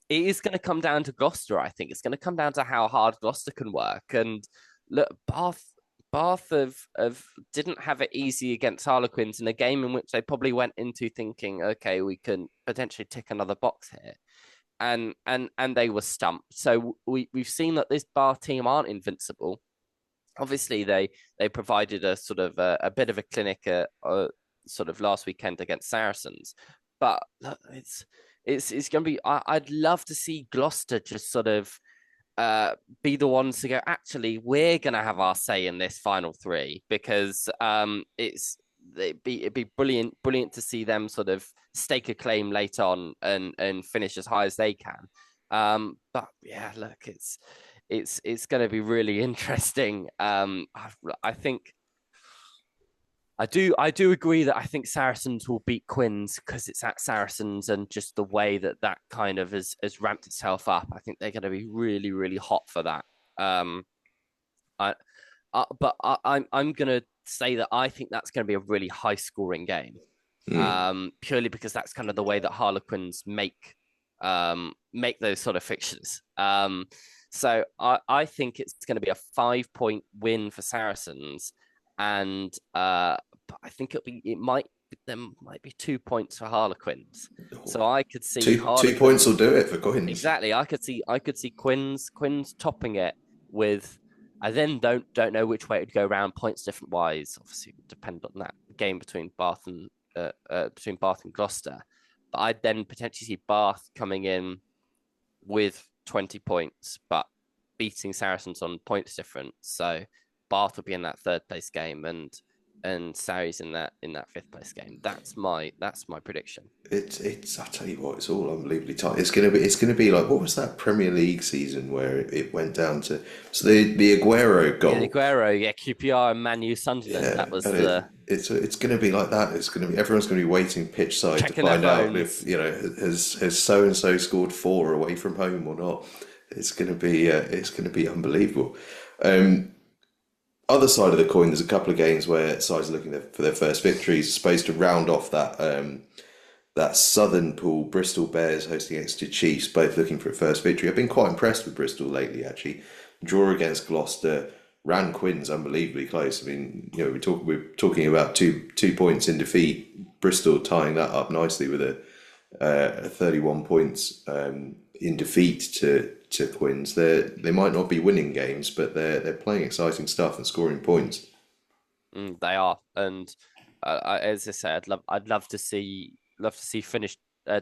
it is going to come down to Gloucester. I think it's going to come down to how hard Gloucester can work. And look, Bath didn't have it easy against Harlequins in a game in which they probably went into thinking, okay, we can potentially tick another box here. And they were stumped. So we've seen that this Bath team aren't invincible. Obviously, they provided a sort of a bit of a clinic sort of last weekend against Saracens. But look, it's going to be. I'd love to see Gloucester just sort of be the ones to go, actually, we're going to have our say in this final 3, because it'd be brilliant to see them sort of stake a claim late on and finish as high as they can. But yeah, look, it's going to be really interesting. I think I do agree that I think Saracens will beat Quins because it's at Saracens, and just the way that kind of has ramped itself up. I think they're going to be really, really hot for that. But I'm going to say that I think that's going to be a really high scoring game, purely because that's kind of the way that Harlequins make those sort of fixtures. So I think it's going to be a 5-point win for Saracens, and but I think there might be 2 points for Harlequins. So I could see 2 points will do it for Quins. Exactly. I could see Quins topping it with. I then don't know which way it'd go around points different wise. Obviously, it would depend on that game between Bath and Gloucester. But I'd then potentially see Bath coming in with 20 points, but beating Saracens on points difference. So Bath will be in that 3rd place game, and Sarries in that fifth place game. That's my prediction. It's I tell you what, it's all unbelievably tight. It's gonna be like, what was that Premier League season where it went down to, so the Aguero goal. Yeah, Aguero, yeah, QPR and Man U Sunderland. Yeah, That was and the it's going to be like that. It's going to be, everyone's going to be waiting pitch side to checking their find out phones. if, has so and so scored 4 away from home or not. It's going to be unbelievable. Other side of the coin, there's a couple of games where sides are looking for their first victories. Supposed to round off that southern pool. Bristol Bears hosting Exeter Chiefs, both looking for a first victory. I've been quite impressed with Bristol lately, actually. Draw against Gloucester. Ran Quinn's unbelievably close. I mean, we're talking about two points in defeat. Bristol tying that up nicely with a 31 points in defeat to Quinn's. They might not be winning games, but they're playing exciting stuff and scoring points. They are, and as I say, I'd love to see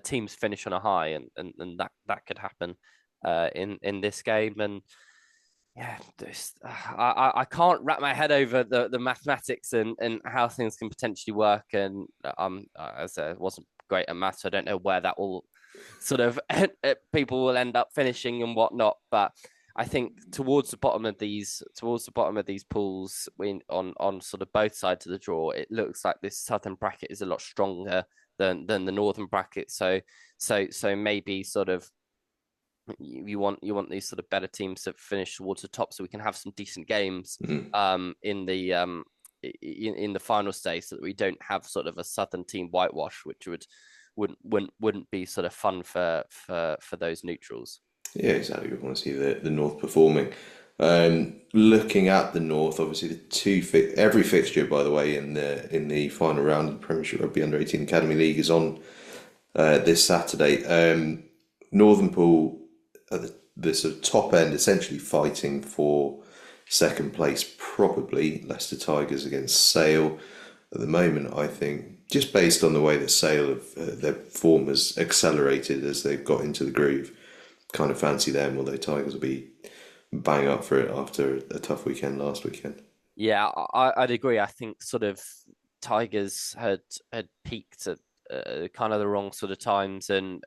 teams finish on a high, and that could happen in this game. And yeah, I can't wrap my head over the mathematics and how things can potentially work. And as I wasn't great at maths, so I don't know where that will sort of people will end up finishing and whatnot. But I think towards the bottom of these pools, on sort of both sides of the draw, it looks like this southern bracket is a lot stronger than the northern bracket. So maybe sort of you want these sort of better teams to finish towards the top, so we can have some decent games in the final stage, so that we don't have sort of a southern team whitewash, which wouldn't be sort of fun for those neutrals. Yeah, exactly. We want to see the North performing. Looking at the North, obviously every fixture, by the way, in the final round of the Premiership Rugby Under-18 Academy League is on this Saturday. Northern Pool at the sort of top end, essentially fighting for second place, probably Leicester Tigers against Sale. At the moment, I think, just based on the way that Sale their form has accelerated as they've got into the groove, kind of fancy them, although Tigers will be bang up for it after a tough weekend last weekend. Yeah, I'd agree. I think sort of Tigers had peaked at kind of the wrong sort of times, and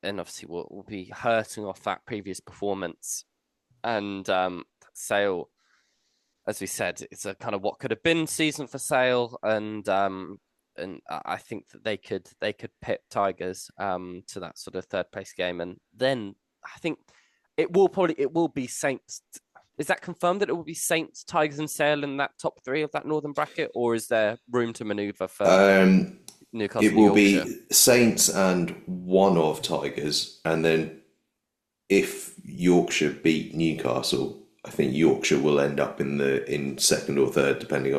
obviously will be hurting off that previous performance. And Sale, as we said, it's a kind of what could have been season for Sale, and I think that they could pit Tigers to that sort of third place game, and then I think it will be Saints. Is that confirmed that it will be Saints, Tigers, and Sale in that top 3 of that northern bracket, or is there room to manoeuvre for Newcastle? It will be Saints and one of Tigers, and then if Yorkshire beat Newcastle, I think Yorkshire will end up in second or third, depending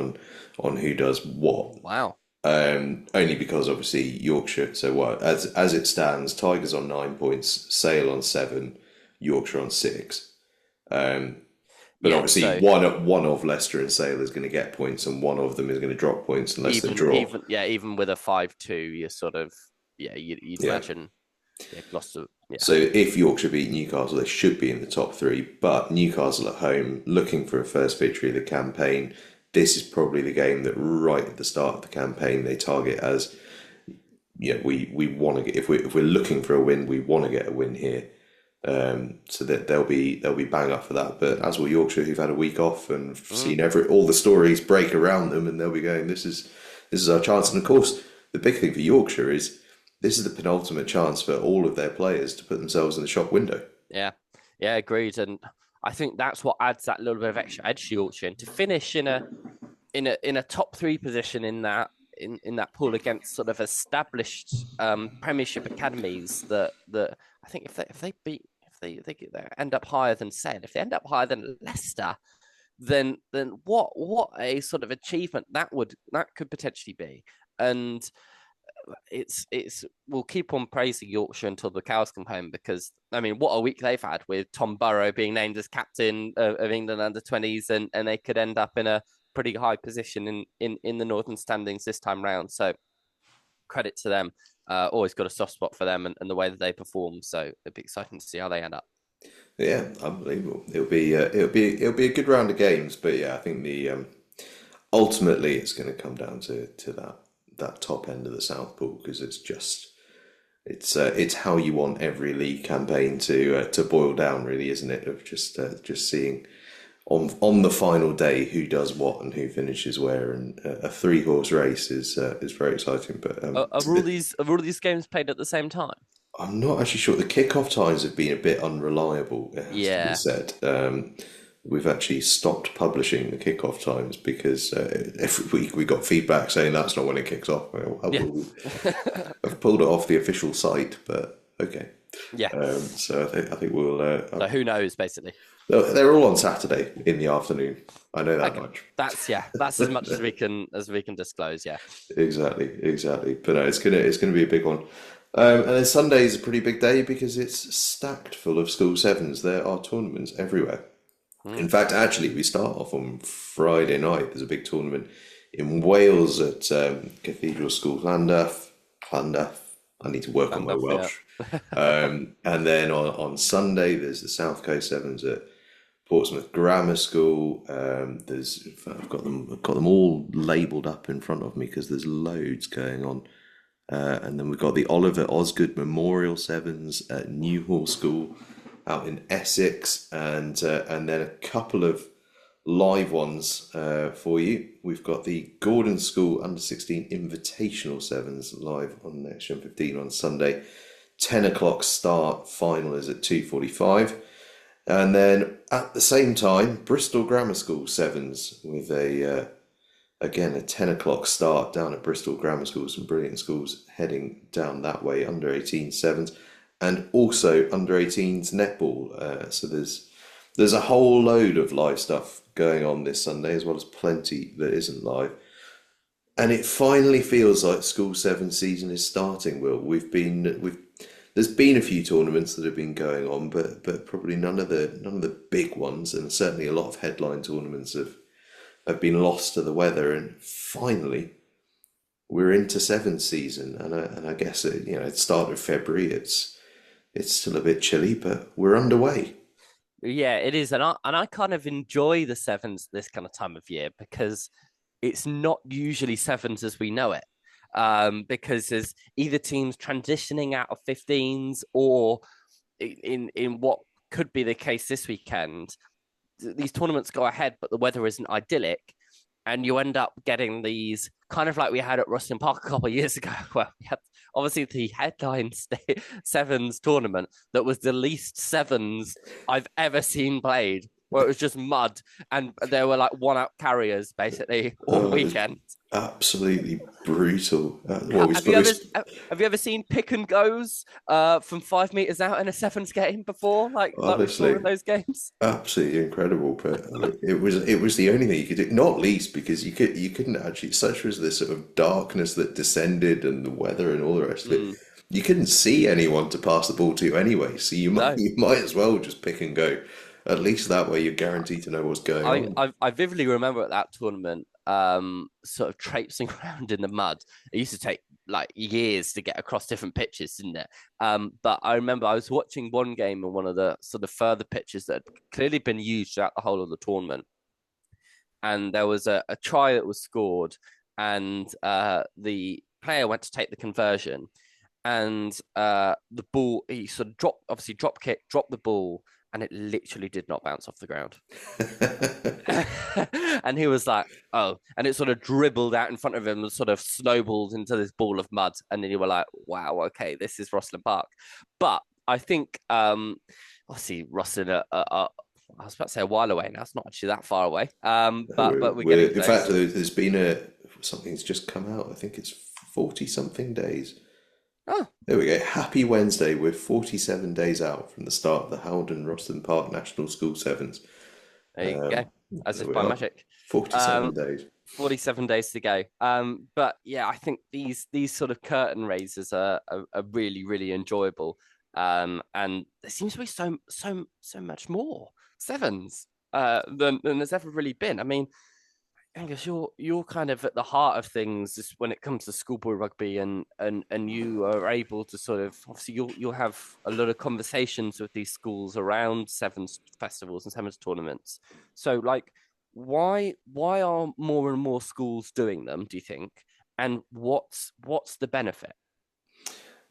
on who does what. Wow. Only because obviously Yorkshire. So what? As it stands, Tigers on 9 points, Sale on 7, Yorkshire on 6. But obviously, one of Leicester and Sale is going to get points, and one of them is going to drop points unless they draw. Even with a 5-2, you're sort of you'd imagine. Yeah, Gloucester. Yeah. So if Yorkshire beat Newcastle, they should be in the top 3. But Newcastle at home, looking for a first victory of the campaign. This is probably the game that right at the start of the campaign they target as, we want to get, if we're looking for a win, we want to get a win here. So that they'll be bang up for that. But as will Yorkshire, who've had a week off and seen all the stories break around them, and they'll be going, this is our chance. And of course, the big thing for Yorkshire is this is the penultimate chance for all of their players to put themselves in the shop window. Yeah, agreed. And I think that's what adds that little bit of extra edge to Yorkshire, and to finish in a top 3 position in that pool against sort of established Premiership academies that I think if they end up higher than Sale, if they end up higher than Leicester, then what a sort of achievement that could potentially be. And it's we'll keep on praising Yorkshire until the cows come home, because I mean, what a week they've had with Tom Burrow being named as captain of England under-20s, and they could end up in a pretty high position in the northern standings this time round. So credit to them. Always got a soft spot for them and the way that they perform. So it'll be exciting to see how they end up. Yeah, unbelievable. It'll be a good round of games. But yeah, I think ultimately it's going to come down to that top end of the South Pool, because it's how you want every league campaign to boil down, really, isn't it? Of just seeing on the final day who does what and who finishes where, and a 3-horse race is very exciting. But Are all these games played at the same time? I'm not actually sure. The kickoff times have been a bit unreliable, it has to be Yeah. said. We've actually stopped publishing the kickoff times because every week we got feedback saying that's not when it kicks off. Yeah. I've pulled it off the official site, but okay. Yeah. So I think we'll. So who knows, basically. They're all on Saturday in the afternoon. I know that Okay. much. That's as much as we can disclose. Yeah. Exactly. But no, it's gonna be a big one. And then Sunday is a pretty big day because it's stacked full of school sevens. There are tournaments everywhere. In fact, actually, we start off on Friday night. There's a big tournament in Wales at Cathedral School Llandaff. I need to work on my Welsh. And then on Sunday, there's the South Coast Sevens at Portsmouth Grammar School. I've got them all labelled up in front of me because there's loads going on. And then we've got the Oliver Osgood Memorial Sevens at Newhall School out in Essex, and then a couple of live ones for you. We've got the Gordon School Under-16 Invitational Sevens live on Next Gen 15 on Sunday. 10 o'clock start, final is at 2:45. And then at the same time, Bristol Grammar School Sevens with again a 10 o'clock start down at Bristol Grammar School. Some brilliant schools heading down that way, under-18 sevens. And also under-18s netball. So there's a whole load of live stuff going on this Sunday, as well as plenty that isn't live. And it finally feels like school seven season is starting. Will, there's been a few tournaments that have been going on, but probably none of the big ones, and certainly a lot of headline tournaments have been lost to the weather. And finally, we're into seventh season, and I guess at the start of February, it's still a bit chilly, but we're underway. Yeah, it is, and I kind of enjoy the sevens this kind of time of year because it's not usually sevens as we know it. Because there's either teams transitioning out of 15s, or in what could be the case this weekend, these tournaments go ahead, but the weather isn't idyllic. And you end up getting these kind of like we had at Rosslyn Park a couple of years ago, where we had obviously the headline sevens tournament that was the least sevens I've ever seen played, where it was just mud and there were like one-up carriers basically all weekend. Absolutely brutal. Have you ever seen pick and goes from 5 meters out in a sevens game before? Like we saw in those games. Absolutely incredible. But it was the only thing you could do, not least because you couldn't actually. Such was the sort of darkness that descended and the weather and all the rest of it. You couldn't see anyone to pass the ball to anyway. So you might as well just pick and go. At least that way you're guaranteed to know what's going on. I vividly remember at that tournament, sort of traipsing around in the mud. It used to take like years to get across different pitches, didn't it? But I remember I was watching one game on one of the sort of further pitches that had clearly been used throughout the whole of the tournament. And there was a try that was scored, and the player went to take the conversion, and the ball, he sort of dropped the ball, and it literally did not bounce off the ground. And he was like, oh, and it sort of dribbled out in front of him and sort of snowballed into this ball of mud. And then you were like, wow, okay, this is Rosslyn Park. But I think, obviously, Rosslyn, I was about to say a while away now. It's not actually that far away. But we're getting in fact, there's been something's just come out. I think it's 40-something days. Oh, there we go. Happy Wednesday. We're 47 days out from the start of the Howden Rosslyn Park National School Sevens. There you go. As if by magic. 47 days. 47 days to go. But yeah, I think these sort of curtain raisers are really, really enjoyable. And there seems to be so much more sevens than there's ever really been. I mean, Angus, you're kind of at the heart of things when it comes to schoolboy rugby, and you are able to sort of, obviously you'll have a lot of conversations with these schools around sevens festivals and sevens tournaments. So like, why are more and more schools doing them, do you think? And what's the benefit?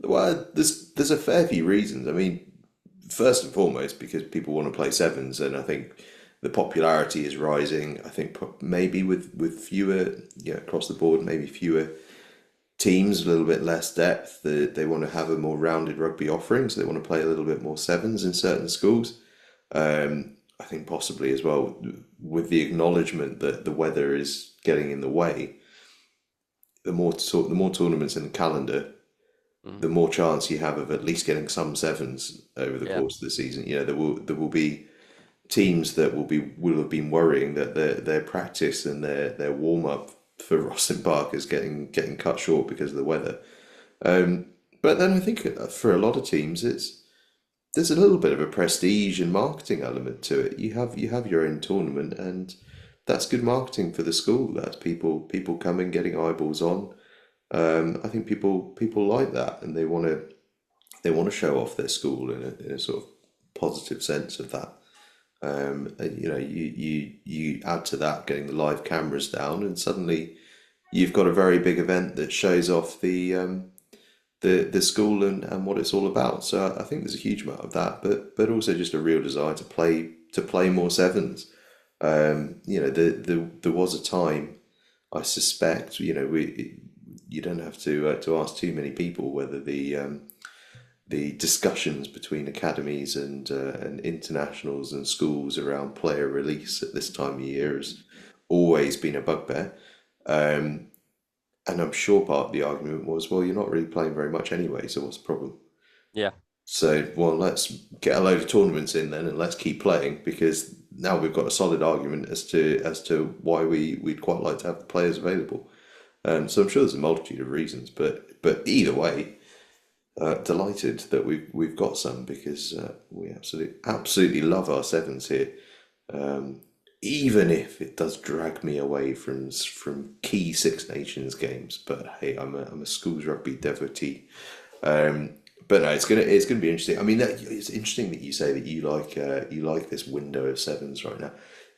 Well, there's a fair few reasons. I mean, first and foremost, because people want to play sevens, and I think the popularity is rising. I think maybe with fewer, across the board, maybe fewer teams, a little bit less depth. They want to have a more rounded rugby offering, so they want to play a little bit more sevens in certain schools. I think possibly as well with the acknowledgement that the weather is getting in the way. The more tournaments in the calendar, the more chance you have of at least getting some sevens over the Yeah. course of the season. There will be teams that will have been worrying that their practice and their warm up for Rosslyn Park is getting cut short because of the weather. But then I think for a lot of teams, there's a little bit of a prestige and marketing element to it. You have your own tournament, and that's good marketing for the school. That's people coming, getting eyeballs on. I think people like that, and they want to show off their school in a sort of positive sense of that. You add to that getting the live cameras down, and suddenly you've got a very big event that shows off the school and what it's all about. So I think there's a huge amount of that, but also just a real desire to play more sevens. There was a time, I suspect, you don't have to ask too many people whether the discussions between academies and internationals and schools around player release at this time of year has always been a bugbear. And I'm sure part of the argument was, well, you're not really playing very much anyway, so what's the problem? Yeah. So, well, let's get a load of tournaments in then, and let's keep playing, because now we've got a solid argument as to why we'd quite like to have the players available. So I'm sure there's a multitude of reasons, but either way, delighted that we've got some, because we absolutely love our sevens here. Even if it does drag me away from key Six Nations games, but hey, I'm a schools rugby devotee. But no, it's gonna be interesting. I mean, it's interesting that you say that you like this window of sevens right now.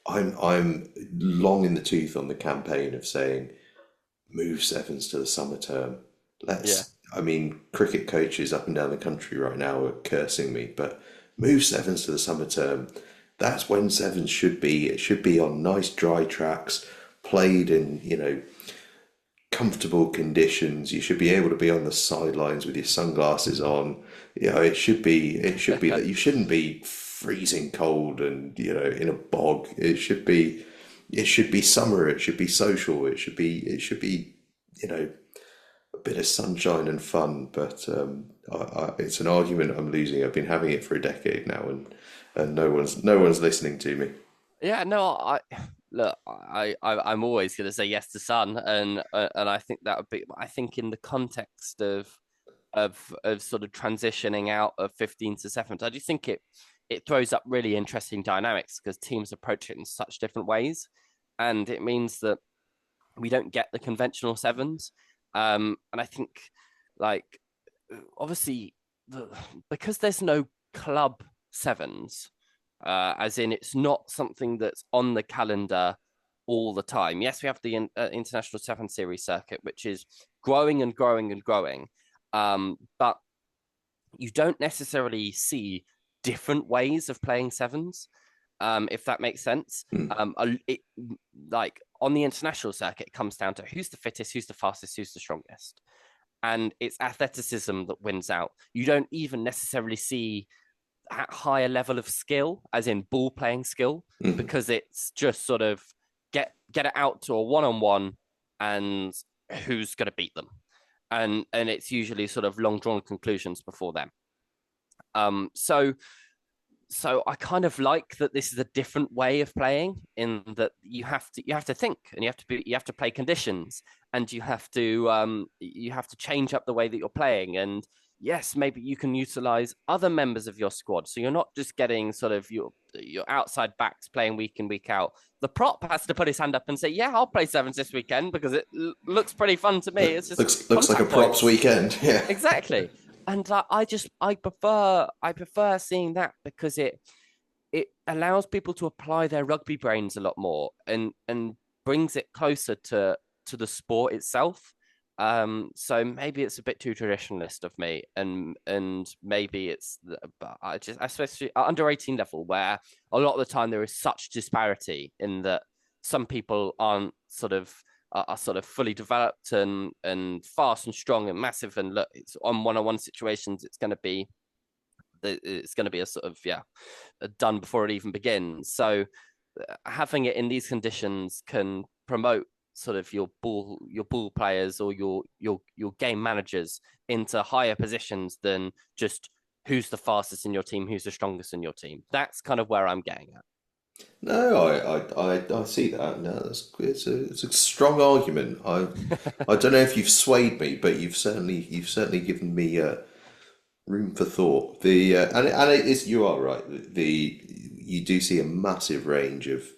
I'm long in the tooth on the campaign of saying move sevens to the summer term. Yeah. I mean, cricket coaches up and down the country right now are cursing me, but move sevens to the summer term. That's when sevens should be. It should be on nice dry tracks, played in, comfortable conditions. You should be able to be on the sidelines with your sunglasses on. It should be that you shouldn't be freezing cold and, in a bog. It should be summer. It should be social. It should be, a bit of sunshine and fun. But it's an argument I'm losing. I've been having it for a decade now, and no one's listening to me. Yeah, no, I'm always going to say yes to Sun, and I think that would be. I think in the context of sort of transitioning out of 15 to 7s, I do think it throws up really interesting dynamics, because teams approach it in such different ways, and it means that we don't get the conventional sevens. And I think, like, obviously, because there's no club sevens, as in it's not something that's on the calendar all the time. Yes, we have the International 7 Series circuit, which is growing and growing and growing, but you don't necessarily see different ways of playing sevens, if that makes sense. Like on the international circuit, it comes down to who's the fittest, who's the fastest, who's the strongest. And it's athleticism that wins out. You don't even necessarily see a higher level of skill, as in ball playing skill, because it's just sort of get it out to a one-on-one and who's going to beat them. And it's usually sort of long drawn conclusions before them. So I kind of like that this is a different way of playing, in that you have to think, and you have to play conditions, and you have to change up the way that you're playing. And yes, maybe you can utilize other members of your squad, so you're not just getting sort of your outside backs playing week in, week out. The prop has to put his hand up and say, yeah, I'll play sevens this weekend because it looks pretty fun to me. It's just looks like a props weekend. Yeah, exactly. And I prefer seeing that, because it allows people to apply their rugby brains a lot more, and brings it closer to the sport itself. So maybe it's a bit too traditionalist of me, and maybe but I just, especially at under 18 level, where a lot of the time there is such disparity in that some people aren't sort of are sort of fully developed and fast and strong and massive, and look, it's on one-on-one situations, it's going to be a sort of done before it even begins. So having it in these conditions can promote sort of your ball players or your game managers into higher positions than just who's the fastest in your team, who's the strongest in your team. That's kind of where I'm getting at. No, I see that. No, it's a strong argument. I don't know if you've swayed me, but you've certainly given me room for thought. And it is, you are right. You do see a massive range of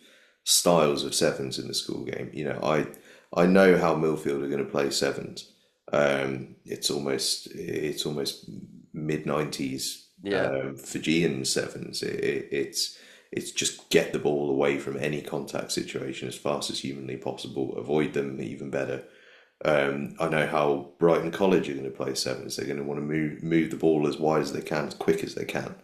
styles of sevens in the school game. You know, I know how Millfield are going to play sevens. It's almost mid-90s Fijian sevens. It's just get the ball away from any contact situation as fast as humanly possible. Avoid them even better. I know how Brighton College are going to play sevens. They're going to want to move the ball as wide as they can, as quick as they can.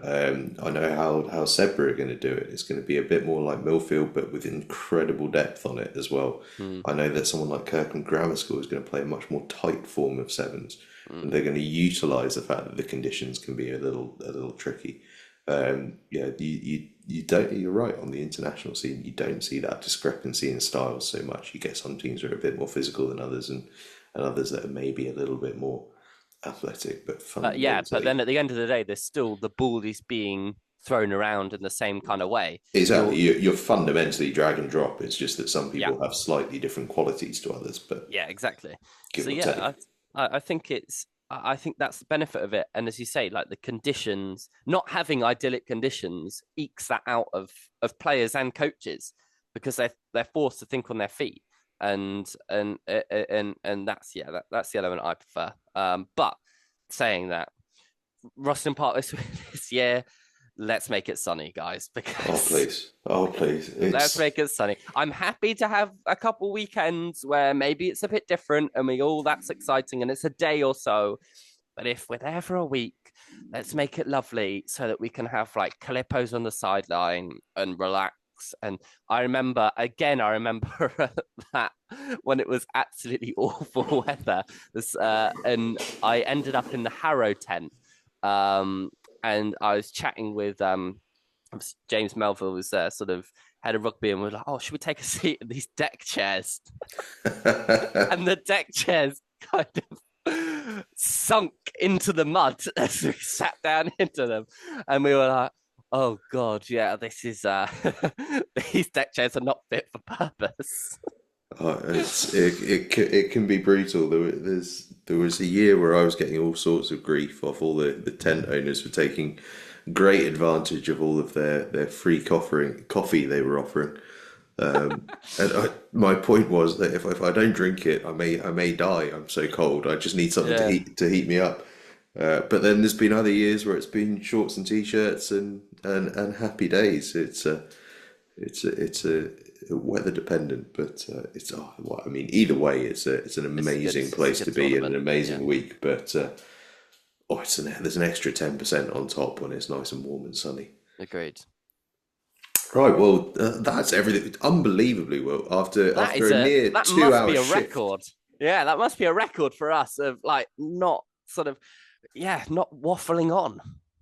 I know how Sedbergh are going to do it. It's going to be a bit more like Millfield, but with incredible depth on it as well. I know that someone like Kirkland Grammar School is going to play a much more tight form of sevens, and they're going to utilise the fact that the conditions can be a little tricky. You don't. You're right, on the international scene, you don't see that discrepancy in styles so much. You get some teams that are a bit more physical than others, and others that are maybe a little bit more athletic, but fundamentally. But then at the end of the day, there's still the ball is being thrown around in the same kind of way. Exactly, you're fundamentally drag and drop. It's just that some people have slightly different qualities to others. But exactly. So I think that's the benefit of it. And as you say, like the conditions, not having idyllic conditions ekes that out of players and coaches, because they're forced to think on their feet. And that's the element I prefer. But saying that, Rosslyn Park this year, let's make it sunny, guys. Because oh please, let's make it sunny. I'm happy to have a couple weekends where maybe it's a bit different and that's exciting and it's a day or so. But if we're there for a week, let's make it lovely so that we can have like Calippos on the sideline and relax. And I remember that when it was absolutely awful weather, and I ended up in the Harrow tent, and I was chatting with James Melville, was sort of head of rugby, and we were like, oh, should we take a seat in these deck chairs? And the deck chairs kind of sunk into the mud as we sat down into them, and we were like, oh God, yeah, this is these deck chairs are not fit for purpose. It can be brutal. There was a year where I was getting all sorts of grief off all the tent owners for taking great advantage of all of their free coffee they were offering. My point was that if I don't drink it, I may die. I'm so cold. I just need something to heat me up. But then there's been other years where it's been shorts and t-shirts and happy days. It's weather dependent, but either way, it's an amazing place to be and an amazing week. But there's an extra 10% on top when it's nice and warm and sunny. Agreed. Right, well, that's everything. Unbelievably well. After a near 2 hour shift. That must be a record. Yeah, that must be a record for us of like not sort of. Yeah, not waffling on.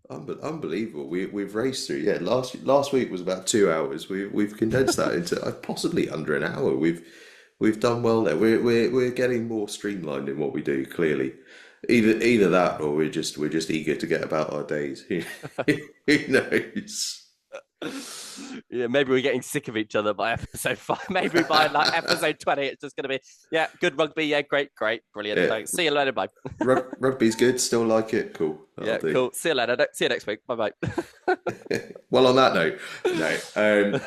Unbelievable. We've raced through. Yeah, last week was about 2 hours. We've condensed that into possibly under an hour. We've done well there. We're getting more streamlined in what we do. Clearly, either that or we're just eager to get about our days. Who knows? Yeah, maybe we're getting sick of each other by episode 5. Maybe by like episode 20, it's just going to be, good rugby. Yeah, great, brilliant. Yeah. Thanks. See you later. Bye. Rugby's good. Still like it. Cool. Cool. See you later. See you next week. Bye. Well, on that note, no.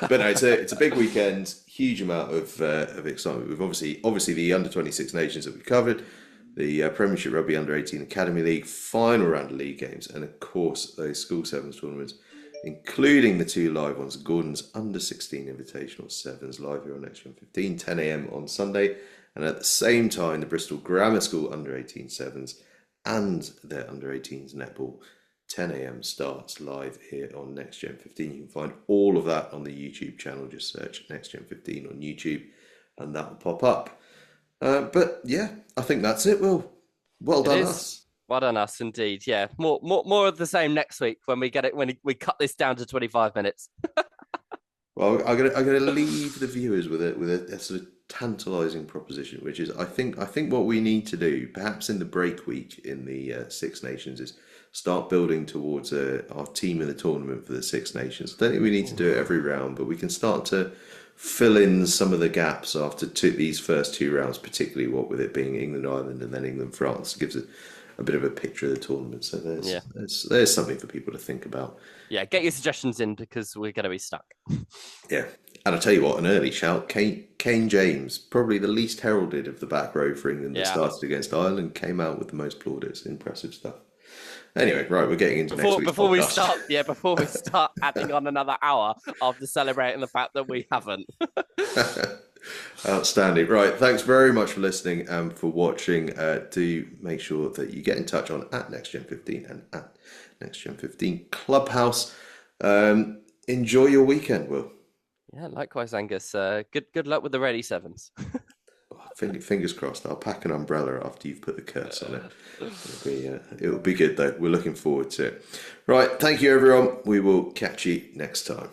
But no, it's a big weekend. Huge amount of excitement. We've obviously the U20 Six Nations that we covered, the Premiership Rugby Under 18 Academy League final round of league games, and of course those school sevens tournaments. including the 2 live ones, Gordon's Under-16 Invitational Sevens, live here on NextGen15, 10 a.m. on Sunday. And at the same time, the Bristol Grammar School Under-18 Sevens and their Under-18s netball, 10 a.m. starts live here on NextGen15. You can find all of that on the YouTube channel. Just search NextGen15 on YouTube and that will pop up. But yeah, I think that's it, Will. Well done us. Well done us, indeed. Yeah, more of the same next week when we get it, when we cut this down to 25 minutes. Well, I'm gonna leave the viewers with a sort of tantalising proposition, which is I think what we need to do, perhaps in the break week in the Six Nations, is start building towards our team in the tournament for the Six Nations. I don't think we need to do it every round, but we can start to fill in some of the gaps after these first 2 rounds, particularly what with it being England, Ireland, and then England, France, gives it a bit of a picture of the tournament. So there's something for people to think about. Yeah, get your suggestions in because we're going to be stuck. Yeah. And I'll tell you what, an early shout, Kane James, probably the least heralded of the back row for England that started against Ireland, came out with the most plaudits. Impressive stuff. Anyway, right, we're getting into next week's podcast. Before we start adding on another hour after celebrating the fact that we haven't. Outstanding. Right, thanks very much for listening and for watching. Do make sure that you get in touch on @NextGen15 and @NextGen15 Clubhouse. Enjoy your weekend, Will. Yeah, likewise, Angus. Good luck with the Ready Sevens. Fingers crossed. I'll pack an umbrella after you've put the curse on it. It'll be good though. We're looking forward to it. Right, thank you everyone. We will catch you next time.